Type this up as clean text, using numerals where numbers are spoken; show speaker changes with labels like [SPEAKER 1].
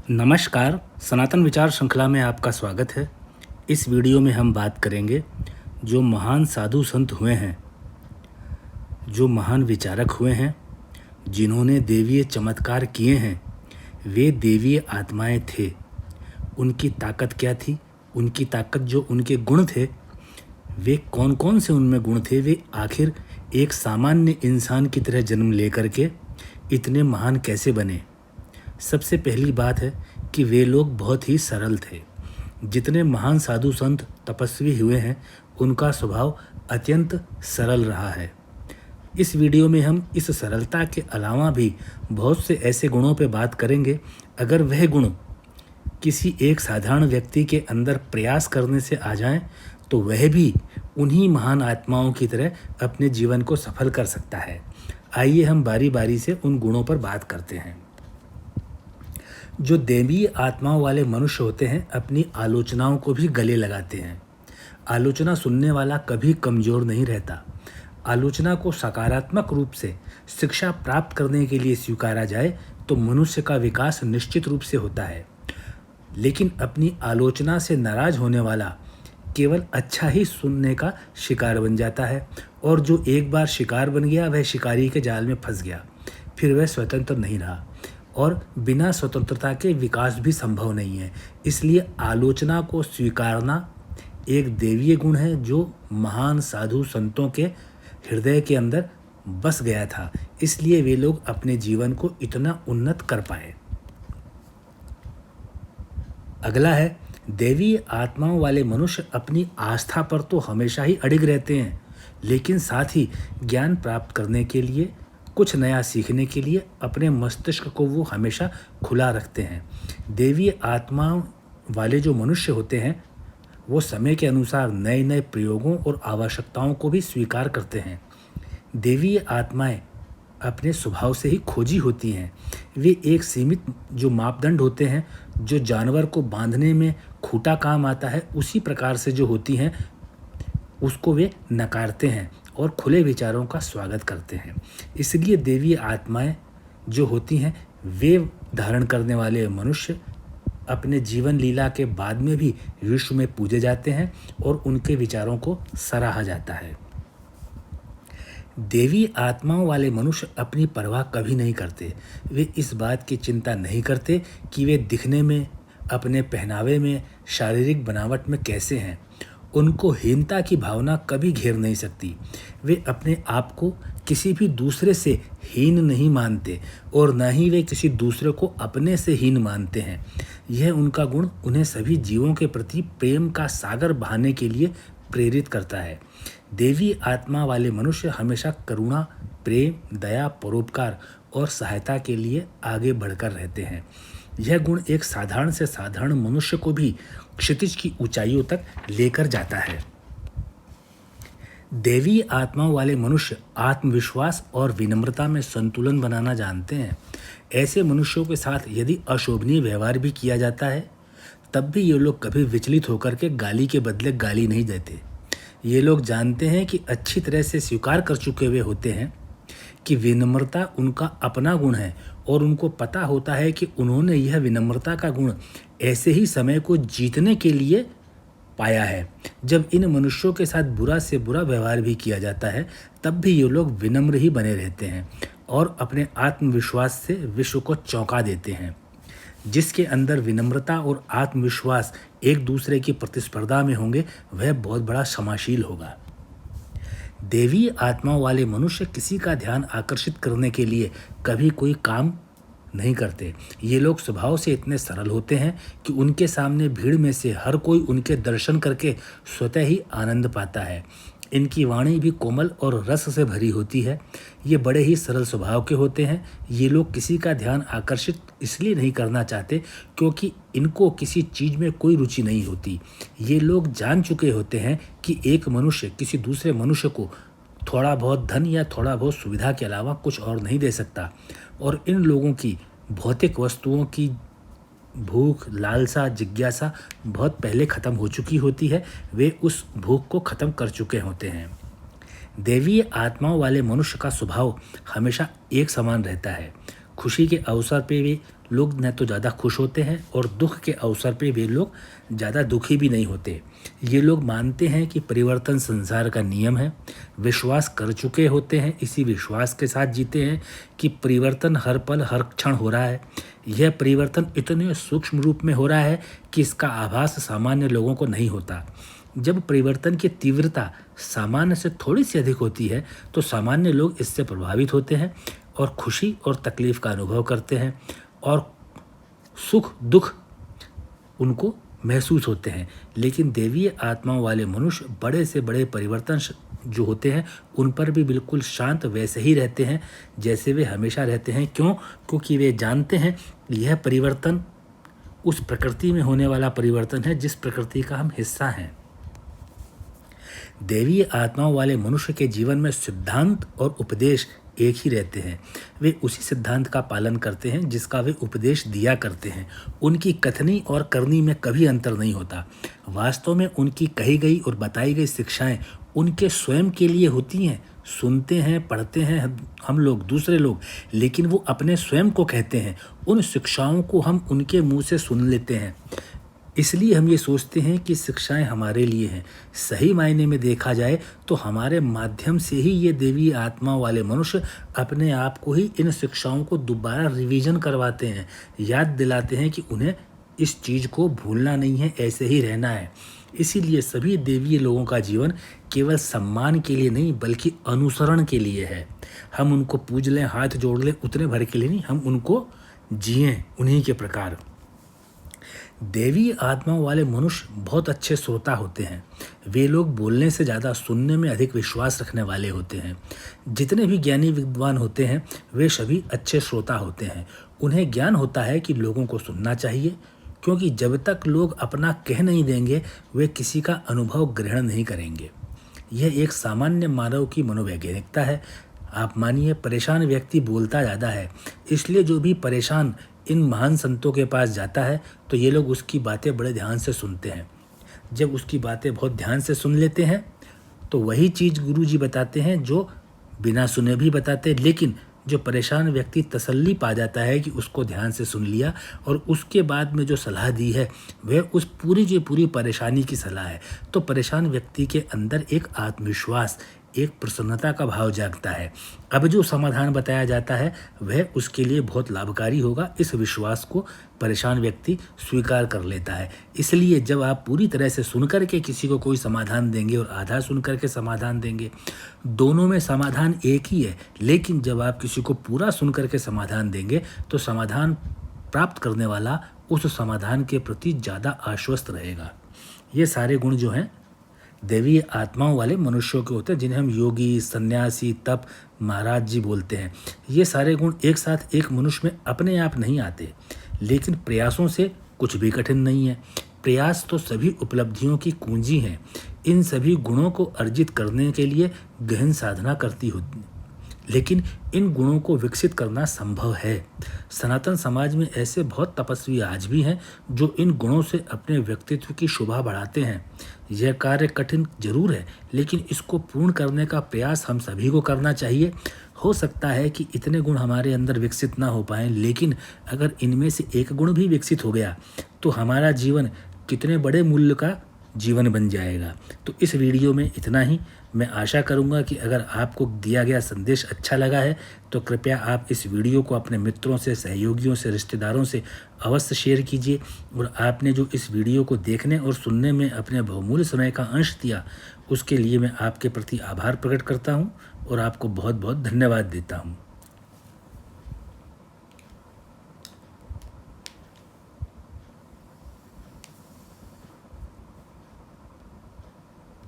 [SPEAKER 1] नमस्कार, सनातन विचार श्रृंखला में आपका स्वागत है। इस वीडियो में हम बात करेंगे जो महान साधु संत हुए हैं, जो महान विचारक हुए हैं, जिन्होंने देवीय चमत्कार किए हैं, वे देवीय आत्माएं थे। उनकी ताकत क्या थी? उनकी ताकत जो उनके गुण थे, वे कौन कौन से उनमें गुण थे? वे आखिर एक सामान्य इंसान की तरह जन्म लेकर के इतने महान कैसे बने? सबसे पहली बात है कि वे लोग बहुत ही सरल थे। जितने महान साधु संत तपस्वी हुए हैं, उनका स्वभाव अत्यंत सरल रहा है। इस वीडियो में हम इस सरलता के अलावा भी बहुत से ऐसे गुणों पर बात करेंगे। अगर वह गुण किसी एक साधारण व्यक्ति के अंदर प्रयास करने से आ जाएं, तो वह भी उन्हीं महान आत्माओं की तरह अपने जीवन को सफल कर सकता है। आइए हम बारी बारी से उन गुणों पर बात करते हैं। जो देवीय आत्माओं वाले मनुष्य होते हैं, अपनी आलोचनाओं को भी गले लगाते हैं। आलोचना सुनने वाला कभी कमज़ोर नहीं रहता। आलोचना को सकारात्मक रूप से शिक्षा प्राप्त करने के लिए स्वीकारा जाए तो मनुष्य का विकास निश्चित रूप से होता है। लेकिन अपनी आलोचना से नाराज होने वाला केवल अच्छा ही सुनने का शिकार बन जाता है, और जो एक बार शिकार बन गया वह शिकारी के जाल में फंस गया। फिर वह स्वतंत्र नहीं रहा, और बिना स्वतंत्रता के विकास भी संभव नहीं है। इसलिए आलोचना को स्वीकारना एक देवीय गुण है जो महान साधु संतों के हृदय के अंदर बस गया था। इसलिए वे लोग अपने जीवन को इतना उन्नत कर पाए। अगला है, देवीय आत्माओं वाले मनुष्य अपनी आस्था पर तो हमेशा ही अडिग रहते हैं, लेकिन साथ ही ज्ञान प्राप्त करने के लिए, कुछ नया सीखने के लिए अपने मस्तिष्क को वो हमेशा खुला रखते हैं। देवीय आत्माओं वाले जो मनुष्य होते हैं, वो समय के अनुसार नए नए प्रयोगों और आवश्यकताओं को भी स्वीकार करते हैं। देवीय आत्माएं अपने स्वभाव से ही खोजी होती हैं। वे एक सीमित जो मापदंड होते हैं, जो जानवर को बांधने में खूंटा काम आता है, उसी प्रकार से जो होती हैं, उसको वे नकारते हैं और खुले विचारों का स्वागत करते हैं। इसलिए देवीय आत्माएं जो होती हैं, वे धारण करने वाले मनुष्य अपने जीवन लीला के बाद में भी विश्व में पूजे जाते हैं और उनके विचारों को सराहा जाता है। देवी आत्माओं वाले मनुष्य अपनी परवाह कभी नहीं करते। वे इस बात की चिंता नहीं करते कि वे दिखने में, अपने पहनावे में, शारीरिक बनावट में कैसे हैं। उनको हीनता की भावना कभी घेर नहीं सकती। वे अपने आप को किसी भी दूसरे से हीन नहीं मानते, और न ही वे किसी दूसरे को अपने से हीन मानते हैं। यह उनका गुण उन्हें सभी जीवों के प्रति प्रेम का सागर बहाने के लिए प्रेरित करता है। देवी आत्मा वाले मनुष्य हमेशा करुणा, प्रेम, दया, परोपकार और सहायता के लिए आगे बढ़कर रहते हैं। यह गुण एक साधारण से साधारण मनुष्य को भी क्षितिज की ऊंचाइयों तक लेकर जाता है। देवी आत्माओं वाले मनुष्य आत्मविश्वास और विनम्रता में संतुलन बनाना जानते हैं। ऐसे मनुष्यों के साथ यदि अशोभनीय व्यवहार भी किया जाता है, तब भी ये लोग कभी विचलित होकर के गाली के बदले गाली नहीं देते। ये लोग जानते हैं कि अच्छी तरह से स्वीकार कर चुके हुए होते हैं कि विनम्रता उनका अपना गुण है, और उनको पता होता है कि उन्होंने यह विनम्रता का गुण ऐसे ही समय को जीतने के लिए पाया है। जब इन मनुष्यों के साथ बुरा से बुरा व्यवहार भी किया जाता है, तब भी ये लोग विनम्र ही बने रहते हैं और अपने आत्मविश्वास से विश्व को चौंका देते हैं। जिसके अंदर विनम्रता और आत्मविश्वास एक दूसरे की प्रतिस्पर्धा में होंगे, वह बहुत बड़ा क्षमाशील होगा। देवी आत्माओं वाले मनुष्य किसी का ध्यान आकर्षित करने के लिए कभी कोई काम नहीं करते। ये लोग स्वभाव से इतने सरल होते हैं कि उनके सामने भीड़ में से हर कोई उनके दर्शन करके स्वतः ही आनंद पाता है। इनकी वाणी भी कोमल और रस से भरी होती है। ये बड़े ही सरल स्वभाव के होते हैं। ये लोग किसी का ध्यान आकर्षित इसलिए नहीं करना चाहते क्योंकि इनको किसी चीज़ में कोई रुचि नहीं होती। ये लोग जान चुके होते हैं कि एक मनुष्य किसी दूसरे मनुष्य को थोड़ा बहुत धन या थोड़ा बहुत सुविधा के अलावा कुछ और नहीं दे सकता, और इन लोगों की भौतिक वस्तुओं की भूख, लालसा, जिज्ञासा बहुत पहले ख़त्म हो चुकी होती है। वे उस भूख को ख़त्म कर चुके होते हैं। देवीय आत्माओं वाले मनुष्य का स्वभाव हमेशा एक समान रहता है। खुशी के अवसर पे वे लोग न तो ज़्यादा खुश होते हैं और दुख के अवसर पे वे लोग ज़्यादा दुखी भी नहीं होते। ये लोग मानते हैं कि परिवर्तन संसार का नियम है, विश्वास कर चुके होते हैं, इसी विश्वास के साथ जीते हैं कि परिवर्तन हर पल हर क्षण हो रहा है। यह परिवर्तन इतने सूक्ष्म रूप में हो रहा है कि इसका आभास सामान्य लोगों को नहीं होता। जब परिवर्तन की तीव्रता सामान्य से थोड़ी सी अधिक होती है तो सामान्य लोग इससे प्रभावित होते हैं और खुशी और तकलीफ का अनुभव करते हैं और सुख दुख उनको महसूस होते हैं। लेकिन देवीय आत्माओं वाले मनुष्य बड़े से बड़े परिवर्तन जो होते हैं उन पर भी बिल्कुल शांत वैसे ही रहते हैं जैसे वे हमेशा रहते हैं। क्यों? क्योंकि वे जानते हैं यह परिवर्तन उस प्रकृति में होने वाला परिवर्तन है जिस प्रकृति का हम हिस्सा हैं। देवीय आत्माओं वाले मनुष्य के जीवन में सिद्धांत और उपदेश एक ही रहते हैं। वे उसी सिद्धांत का पालन करते हैं जिसका वे उपदेश दिया करते हैं। उनकी कथनी और करनी में कभी अंतर नहीं होता। वास्तव में उनकी कही गई और बताई गई शिक्षाएं उनके स्वयं के लिए होती हैं। सुनते हैं, पढ़ते हैं हम लोग, दूसरे लोग, लेकिन वो अपने स्वयं को कहते हैं। उन शिक्षाओं को हम उनके मुंह से सुन लेते हैं, इसलिए हम ये सोचते हैं कि शिक्षाएं हमारे लिए हैं। सही मायने में देखा जाए तो हमारे माध्यम से ही ये देवी आत्माओं वाले मनुष्य अपने आप को ही इन शिक्षाओं को दोबारा रिवीजन करवाते हैं, याद दिलाते हैं कि उन्हें इस चीज़ को भूलना नहीं है, ऐसे ही रहना है। इसीलिए सभी देवीय लोगों का जीवन केवल सम्मान के लिए नहीं बल्कि अनुसरण के लिए है। हम उनको पूज लें, हाथ जोड़ लें, उतने भर के लिए नहीं, हम उनको जिएं उन्हीं के प्रकार। देवी आत्माओं वाले मनुष्य बहुत अच्छे श्रोता होते हैं। वे लोग बोलने से ज़्यादा सुनने में अधिक विश्वास रखने वाले होते हैं। जितने भी ज्ञानी विद्वान होते हैं वे सभी अच्छे श्रोता होते हैं। उन्हें ज्ञान होता है कि लोगों को सुनना चाहिए, क्योंकि जब तक लोग अपना कह नहीं देंगे वे किसी का अनुभव ग्रहण नहीं करेंगे। यह एक सामान्य मानव की मनोवैज्ञानिकता है। आप मानिए परेशान व्यक्ति बोलता ज़्यादा है, इसलिए जो भी परेशान इन महान संतों के पास जाता है तो ये लोग उसकी बातें बड़े ध्यान से सुनते हैं। जब उसकी बातें बहुत ध्यान से सुन लेते हैं तो वही चीज़ गुरुजी बताते हैं जो बिना सुने भी बताते हैं। लेकिन जो परेशान व्यक्ति तसल्ली पा जाता है कि उसको ध्यान से सुन लिया और उसके बाद में जो सलाह दी है वह उस पूरी की पूरी परेशानी की सलाह है, तो परेशान व्यक्ति के अंदर एक आत्मविश्वास, एक प्रसन्नता का भाव जागता है। अब जो समाधान बताया जाता है वह उसके लिए बहुत लाभकारी होगा। इस विश्वास को परेशान व्यक्ति स्वीकार कर लेता है। इसलिए जब आप पूरी तरह से सुनकर के किसी को कोई समाधान देंगे और आधा सुनकर के समाधान देंगे, दोनों में समाधान एक ही है। लेकिन जब आप किसी को पूरा सुनकर के समाधान देंगे तो समाधान प्राप्त करने वाला उस समाधान के प्रति ज़्यादा आश्वस्त रहेगा। ये सारे गुण जो हैं देवी आत्माओं वाले मनुष्यों के होते हैं, जिन्हें हम योगी, सन्यासी, तप, महाराज जी बोलते हैं। ये सारे गुण एक साथ एक मनुष्य में अपने आप नहीं आते, लेकिन प्रयासों से कुछ भी कठिन नहीं है। प्रयास तो सभी उपलब्धियों की कुंजी है। इन सभी गुणों को अर्जित करने के लिए गहन साधना करती होती, लेकिन इन गुणों को विकसित करना संभव है। सनातन समाज में ऐसे बहुत तपस्वी आज भी हैं जो इन गुणों से अपने व्यक्तित्व की शोभा बढ़ाते हैं। यह कार्य कठिन जरूर है, लेकिन इसको पूर्ण करने का प्रयास हम सभी को करना चाहिए। हो सकता है कि इतने गुण हमारे अंदर विकसित ना हो पाएं, लेकिन अगर इनमें से एक गुण भी विकसित हो गया तो हमारा जीवन कितने बड़े मूल्य का जीवन बन जाएगा। तो इस वीडियो में इतना ही। मैं आशा करूंगा कि अगर आपको दिया गया संदेश अच्छा लगा है तो कृपया आप इस वीडियो को अपने मित्रों से, सहयोगियों से, रिश्तेदारों से अवश्य शेयर कीजिए। और आपने जो इस वीडियो को देखने और सुनने में अपने बहुमूल्य समय का अंश दिया, उसके लिए मैं आपके प्रति आभार प्रकट करता हूं और आपको बहुत बहुत धन्यवाद देता हूं।